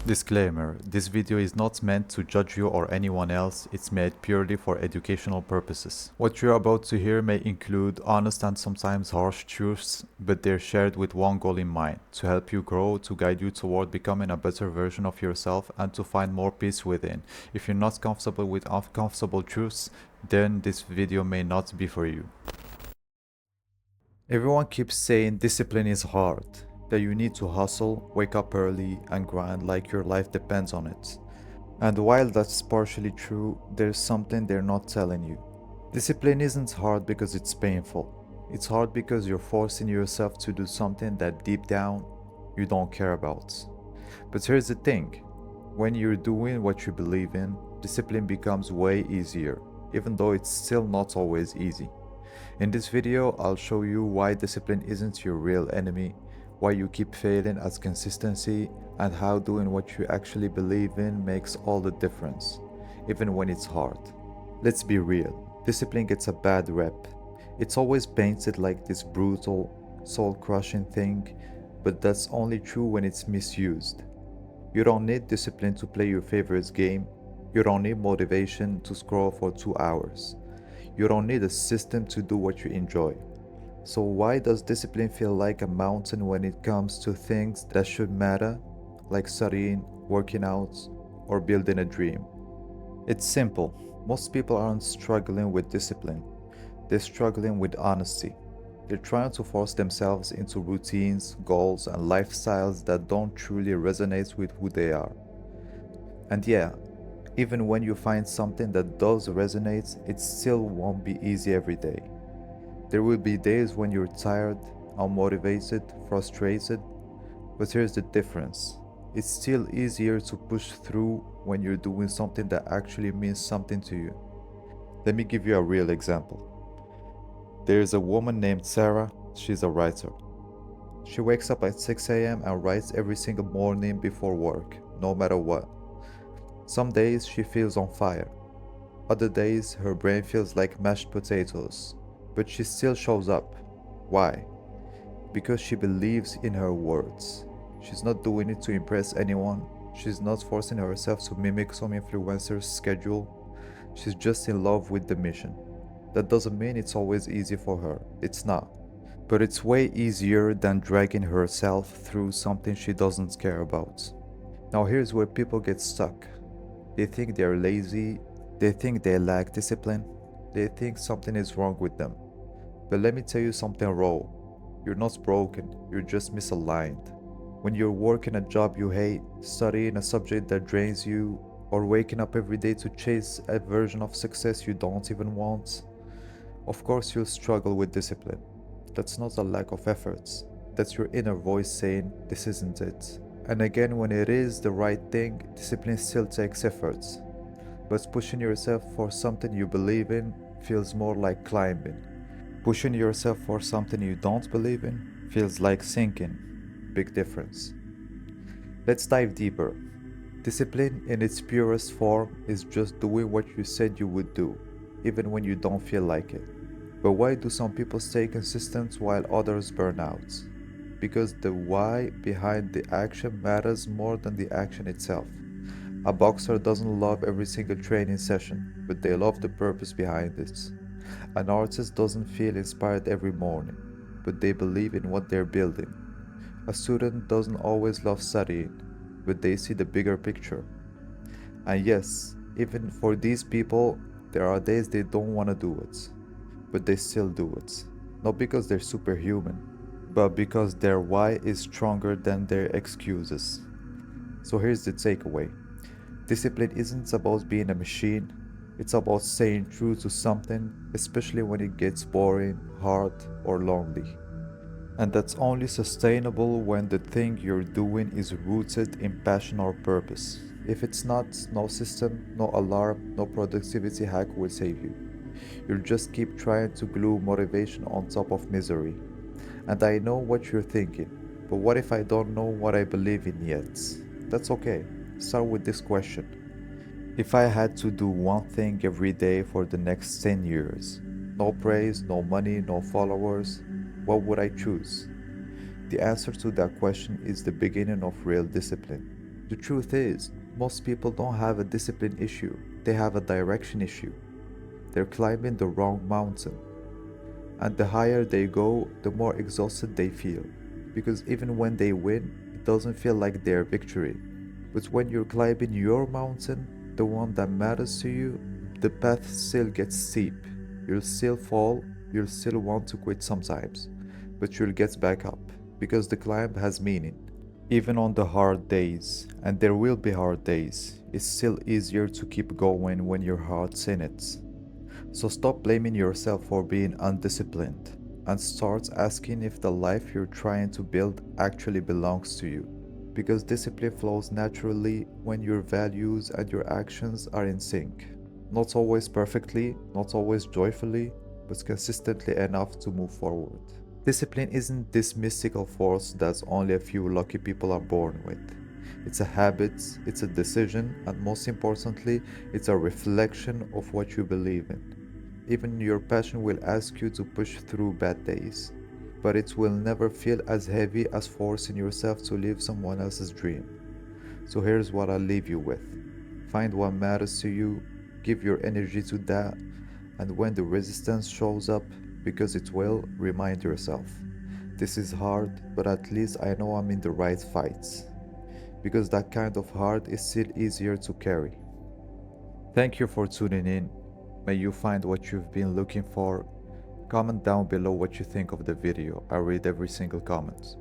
Disclaimer: this video is not meant to judge you or anyone else, it's made purely for educational purposes. What you're about to hear may include honest and sometimes harsh truths, but they're shared with one goal in mind: to help you grow, to guide you toward becoming a better version of yourself, and to find more peace within. If you're not comfortable with uncomfortable truths, then this video may not be for you. Everyone keeps saying discipline is hard, that you need to hustle, wake up early, and grind like your life depends on it. And while that's partially true, there's something they're not telling you. Discipline isn't hard because it's painful. It's hard because you're forcing yourself to do something that deep down you don't care about. But here's the thing: when you're doing what you believe in, discipline becomes way easier, even though it's still not always easy. In this video, I'll show you why discipline isn't your real enemy, why you keep failing at consistency, and how doing what you actually believe in makes all the difference, even when it's hard. Let's be real, discipline gets a bad rep. It's always painted like this brutal, soul-crushing thing, but that's only true when it's misused. You don't need discipline to play your favorite game. You don't need motivation to scroll for 2 hours. You don't need a system to do what you enjoy. So why does discipline feel like a mountain when it comes to things that should matter, like studying, working out, or building a dream? It's simple. Most people aren't struggling with discipline. They're struggling with honesty. They're trying to force themselves into routines, goals, and lifestyles that don't truly resonate with who they are. And yeah, even when you find something that does resonate, it still won't be easy every day. There will be days when you're tired, unmotivated, frustrated, but here's the difference. It's still easier to push through when you're doing something that actually means something to you. Let me give you a real example. There's a woman named Sarah. She's a writer. She wakes up at 6 a.m. and writes every single morning before work, no matter what. Some days she feels on fire. Other days her brain feels like mashed potatoes, but she still shows up. Why? Because she believes in her words. She's not doing it to impress anyone. She's not forcing herself to mimic some influencer's schedule. She's just in love with the mission. That doesn't mean it's always easy for her. It's not. But it's way easier than dragging herself through something she doesn't care about. Now here's where people get stuck. They think they're lazy, they think they lack discipline, they think something is wrong with them. But let me tell you something raw. You're not broken, you're just misaligned. When you're working a job you hate, studying a subject that drains you, or waking up every day to chase a version of success you don't even want, of course you'll struggle with discipline. That's not a lack of efforts. That's your inner voice saying, this isn't it. And again, when it is the right thing, discipline still takes efforts. But pushing yourself for something you believe in feels more like climbing. Pushing yourself for something you don't believe in feels like sinking. Big difference. Let's dive deeper. Discipline in its purest form is just doing what you said you would do, even when you don't feel like it. But why do some people stay consistent while others burn out? Because the why behind the action matters more than the action itself. A boxer doesn't love every single training session, but they love the purpose behind it. An artist doesn't feel inspired every morning, but they believe in what they're building. A student doesn't always love studying, but they see the bigger picture. And yes, even for these people, there are days they don't want to do it, but they still do it. Not because they're superhuman, but because their why is stronger than their excuses. So here's the takeaway. Discipline isn't about being a machine, it's about staying true to something, especially when it gets boring, hard, or lonely. And that's only sustainable when the thing you're doing is rooted in passion or purpose. If it's not, no system, no alarm, no productivity hack will save you. You'll just keep trying to glue motivation on top of misery. And I know what you're thinking, but what if I don't know what I believe in yet? That's okay. Start with this question. If I had to do one thing every day for the next 10 years, no praise, no money, no followers, what would I choose? The answer to that question is the beginning of real discipline. The truth is, most people don't have a discipline issue, they have a direction issue. They're climbing the wrong mountain. And the higher they go, the more exhausted they feel. Because even when they win, it doesn't feel like their victory. But when you're climbing your mountain, the one that matters to you, the path still gets steep. You'll still fall, you'll still want to quit sometimes, but you'll get back up because the climb has meaning. Even on the hard days, and there will be hard days, it's still easier to keep going when your heart's in it. So stop blaming yourself for being undisciplined and start asking if the life you're trying to build actually belongs to you. Because discipline flows naturally when your values and your actions are in sync. Not always perfectly, not always joyfully, but consistently enough to move forward. Discipline isn't this mystical force that only a few lucky people are born with. It's a habit, it's a decision, and most importantly, it's a reflection of what you believe in. Even your passion will ask you to push through bad days, but it will never feel as heavy as forcing yourself to live someone else's dream. So here's what I'll leave you with. Find what matters to you, give your energy to that, and when the resistance shows up, because it will, remind yourself. This is hard, but at least I know I'm in the right fights. Because that kind of hard is still easier to carry. Thank you for tuning in. May you find what you've been looking for. Comment down below what you think of the video. I read every single comment.